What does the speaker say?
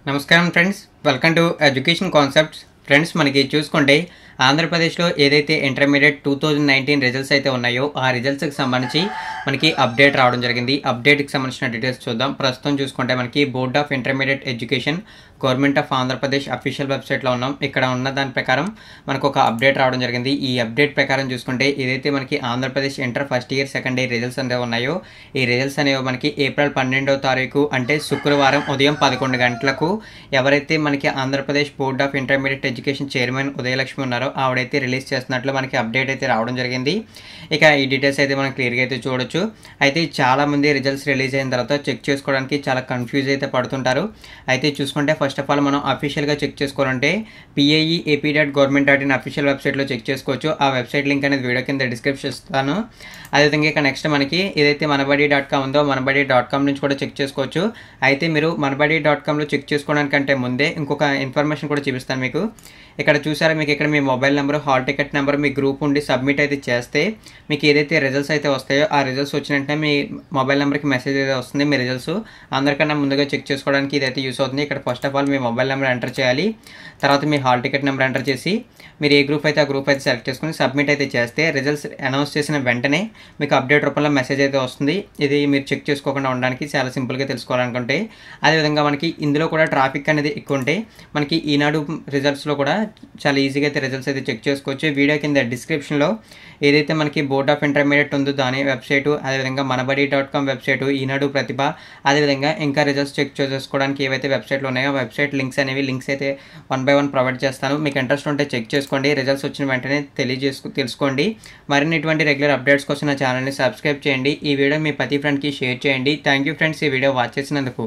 నమస్కారం friends, welcome to education concepts. Friends, మనకి చూసుకుంటే ఆంధ్రప్రదేశ్లో ఏదైతే ఇంటర్మీడియట్ 2019 రిజల్ట్స్ అయితే ఉన్నాయో ఆ రిజల్ట్స్కి సంబంధించి మనకి అప్డేట్ రావడం జరిగింది. అప్డేట్కి సంబంధించిన డీటెయిల్స్ చూద్దాం. ప్రస్తుతం చూసుకుంటే మనకి board of intermediate education government of Andhra Pradesh official వెబ్సైట్లో ఉన్నాం. ఇక్కడ ఉన్న దాని ప్రకారం మనకు ఒక అప్డేట్ రావడం జరిగింది. ఈ అప్డేట్ ప్రకారం చూసుకుంటే ఏదైతే మనకి Andhra Pradesh inter first year second year results అనేవి ఉన్నాయో ఈ రిజల్ట్స్ అనేవి మనకి ఏప్రిల్ 12వ తారీఖు అంటే శుక్రవారం ఉదయం 11 గంటలకు ఎవరైతే మనకి Andhra Pradesh board of intermediate education chairman Udayalakshmi ఉన్నారో ఆవిడైతే రిలీజ్ చేస్తున్నట్లు మనకి అప్డేట్ అయితే రావడం జరిగింది. ఇక ఈ డీటెయిల్స్ అయితే మనం క్లియర్గా అయితే చూడొచ్చు. అయితే చాలామంది రిజల్ట్స్ రిలీజ్ అయిన తర్వాత చెక్ చేసుకోవడానికి చాలా కన్ఫ్యూజ్ అయితే పడుతుంటారు. అయితే చూసుకుంటే ఫస్ట్ ఆఫ్ ఆల్ మనం అఫీషియల్గా చెక్ చేసుకోవాలంటే pae.ap.government.in అఫీషియల్ వెబ్సైట్లో చెక్ చేసుకోవచ్చు. ఆ వెబ్సైట్ లింక్ అనేది వీడియో కింద డిస్క్రిప్షన్ ఇస్తాను. అదేవిధంగా ఇక నెక్స్ట్ మనకి ఏదైతే మనబడి.com ఉందో మనబడి.com నుంచి కూడా చెక్ చేసుకోవచ్చు. అయితే మీరు మనబడి.comలో చెక్ చేసుకోవడానికంటే ముందే ఇంకొక ఇన్ఫర్మేషన్ కూడా చూపిస్తాను మీకు. ఇక్కడ చూసారా, మీకు ఇక్కడ మీ mobile number, hall ticket number, మీ గ్రూప్ ఉండి సబ్మిట్ అయితే చేస్తే మీకు ఏదైతే రిజల్ట్స్ అయితే వస్తాయో ఆ రిజల్ట్స్ వచ్చిన వెంటనే మీ మొబైల్ నెంబర్కి మెసేజ్ అయితే వస్తుంది. మీ రిజల్ట్స్ అందరికన్నా ముందుగా చెక్ చేసుకోవడానికి ఇదైతే యూస్ అవుతుంది. ఇక్కడ first of all me mobile number enter చేయాలి. తర్వాత మీ హాల్ టికెట్ నెంబర్ ఎంటర్ చేసి మీరు ఏ గ్రూప్ అయితే ఆ గ్రూప్ అయితే సెలెక్ట్ చేసుకుని సబ్మిట్ అయితే చేస్తే రిజల్ట్స్ అనౌన్స్ చేసిన వెంటనే మీకు అప్డేట్ రూపంలో మెసేజ్ అయితే వస్తుంది. ఇది మీరు చెక్ చేసుకోకుండా ఉండడానికి చాలా సింపుల్గా తెలుసుకోవాలనుకుంటే. అదేవిధంగా మనకి ఇందులో కూడా ట్రాఫిక్ అనేది ఎక్కువ ఉంటే మనకి ఈనాడు రిజల్ట్స్లో కూడా చాలా ఈజీగా అయితే రిజల్ట్స్ అయితే చెక్ చేసుకోవచ్చు. వీడియో కింద డిస్క్రిప్షన్లో ఏదైతే మనకి బోర్డ్ ఆఫ్ ఇంటర్మీడియట్ ఉందో దాని వెబ్సైటు, అదేవిధంగా మనబడి.com వెబ్సైటు, ఈనాడు ప్రతిభ, అదేవిధంగా ఇంకా రిజల్ట్స్ చెక్ చేసుకోవడానికి ఏవైతే వెబ్సైట్లు ఉన్నాయో ఆ వెబ్సైట్ లింక్స్ అయితే 1 by 1 ప్రొవైడ్ చేస్తాను. మీకు ఇంట్రెస్ట్ ఉంటే చెక్ చేసుకోండి. రిజల్ట్స్ వచ్చిన వెంటనే తెలుసుకోండి. మరిన్ని ఇటువంటి రెగ్యులర్ అప్డేట్స్ కోసం నా ఛానల్ని సబ్స్క్రైబ్ చేయండి. ఈ వీడియో మీ ప్రతి ఫ్రెండ్కి షేర్ చేయండి. థ్యాంక్ యూ ఫ్రెండ్స్, ఈ వీడియో వాచ్ చేసినందుకు.